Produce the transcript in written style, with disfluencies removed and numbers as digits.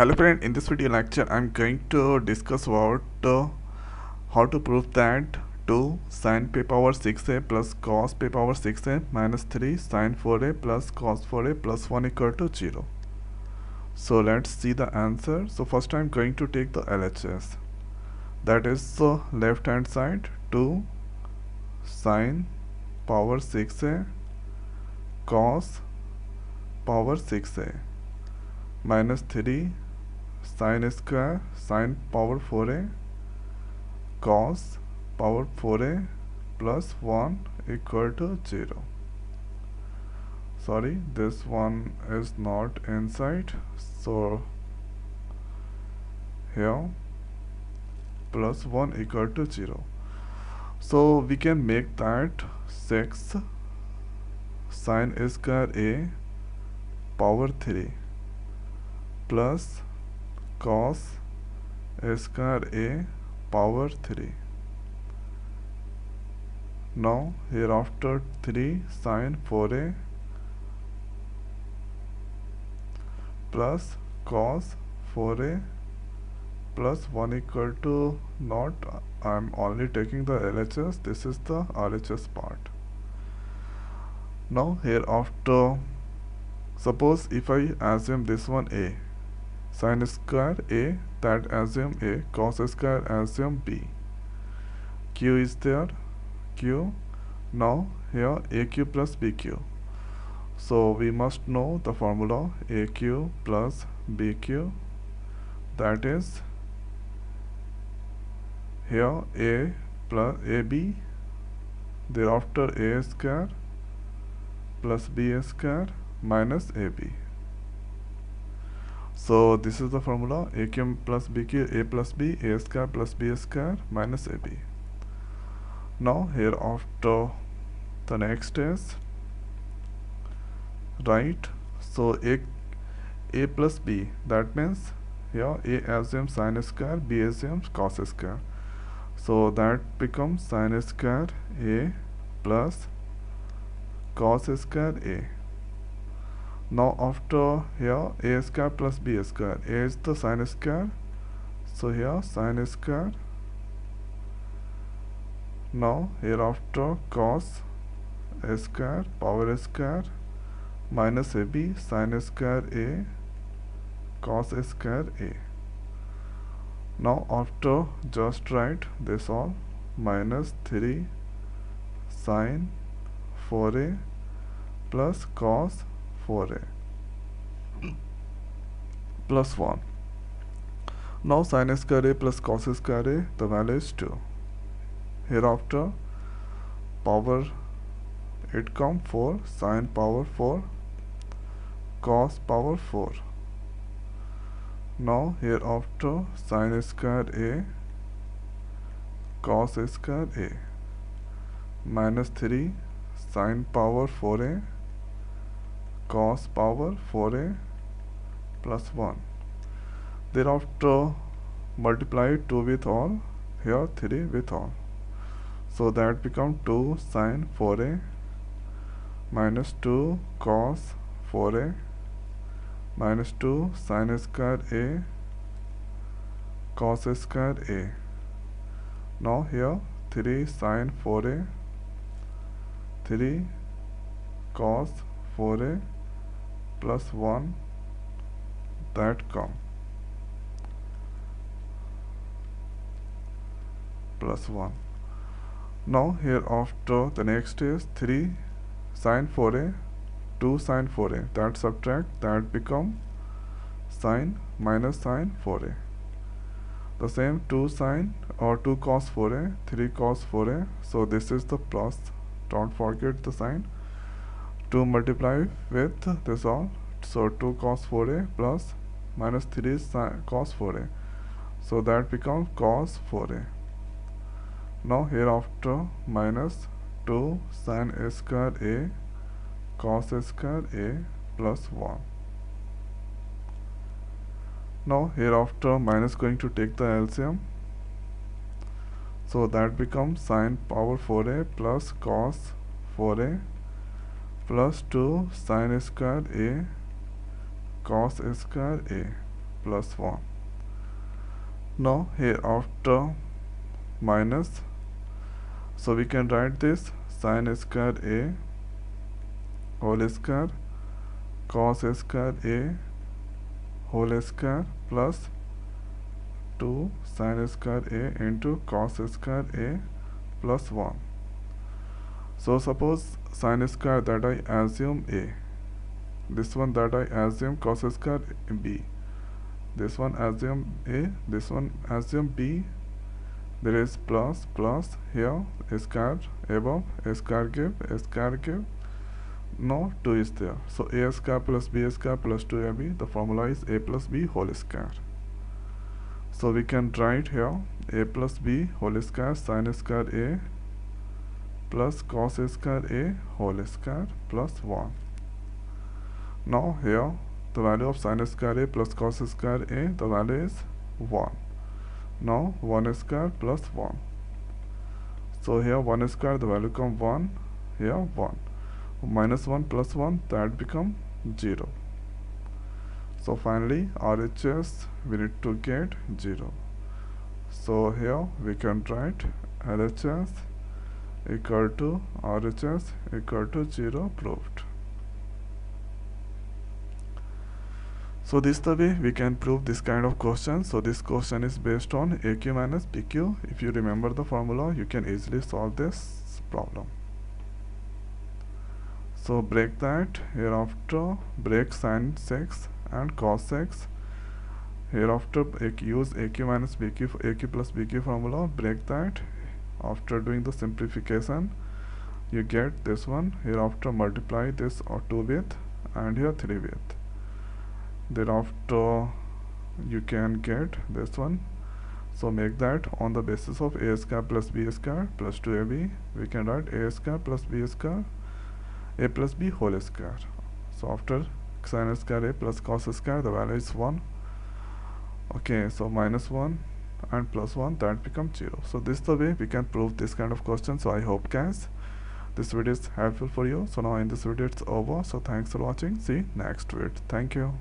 Hello friend, in this video lecture I'm going to discuss about how to prove that 2 sin pi power 6a plus cos pi power 6a minus 3 sin 4a plus cos 4a plus 1 equal to 0. So let's see the answer. So first I'm going to take the LHS. That is the left hand side 2 sin power 6a cos power 6a minus 3 sin square sin power 4a cos power 4a plus 1 equal to 0. Sorry, this one is not inside, so here plus 1 equal to 0. So we can make that 6 sin square a power 3 plus cos square a power 3. Now hereafter 3 sin 4a plus cos 4a plus 1 equal to not. I'm only taking the LHS. This is the RHS part. Now hereafter, suppose if I assume this one a sin square a, that assume a, cos square assume b, q is there, q. Now here aq plus bq, so we must know the formula aq plus bq, that is here a plus ab, thereafter a square plus b square minus ab. So this is the formula aq plus bq, a plus b, a square plus b square minus ab. Now hereafter the next is right. So a plus b, that means here a assumes sin square, b assumes cos square, so that becomes sin square a plus cos square a. Now after here a square plus b square, a is the sin square, so here sin square. Now hereafter cos square power square minus ab sin square a cos square a. Now after just write this all minus 3 sin 4a plus cos 4a plus 1. Now sin square a plus cos square a, the value is 2. Hereafter power it come 4 sin power 4 cos power 4. Now hereafter sin square a cos square a minus 3 sin power 4a cos power 4a plus 1. Thereafter multiply 2 with all, here 3 with all, so that become 2 sin 4a minus 2 cos 4a minus 2 sin square a cos square a. Now here 3 sin 4a, 3 cos 4a plus 1, that come plus 1. Now hereafter the next is 3 sin 4a, 2 sin 4a, that subtract, that become sin minus sin 4a. The same 2 sin or 2 cos 4a, 3 cos 4a, so this is the plus, don't forget the sign. 2 multiply with this all, so 2 cos 4a plus minus 3 sin cos 4a, so that becomes cos 4a. Now hereafter minus 2 sin square a cos square a plus 1. Now hereafter minus going to take the LCM, so that becomes sin power 4a plus cos 4a plus 2 sin square a cos square a plus 1. Now here after minus, so we can write this sin square a whole square cos square a whole square plus 2 sin square a into cos square a plus 1. So suppose sin square that I assume a, this one that I assume cos square b, this one assume a, this one assume b. There is plus here, a square above, a square give. No 2 is there, so a square plus b square plus 2ab, the formula is a plus b whole square. So we can write here a plus b whole square sin square a plus cos square a whole square plus 1. Now here the value of sin square a plus cos square a, the value is 1. Now 1 square plus 1. So here 1 square, the value come 1, here 1. Minus 1 plus 1, that become 0. So finally RHS we need to get 0. So here we can write LHS equal to RHS equal to 0 proved. So this is the way we can prove this kind of question. So this question is based on AQ minus PQ. If you remember the formula, you can easily solve this problem. So break that, hereafter break sin 6 and cos 6. Hereafter use AQ minus BQ, AQ plus BQ formula, break that. After doing the simplification, you get this one. Hereafter multiply this 2 with and here 3 with. Thereafter you can get this one. So make that on the basis of a square plus b square plus 2ab. We can write a square plus b square a plus b whole square. So after sin square a plus cos square, the value is 1. Okay, so minus 1 and plus 1, that becomes 0. So this is the way we can prove this kind of question. So I hope guys this video is helpful for you. So now in this video it's over. So thanks for watching. See you next video. Thank you.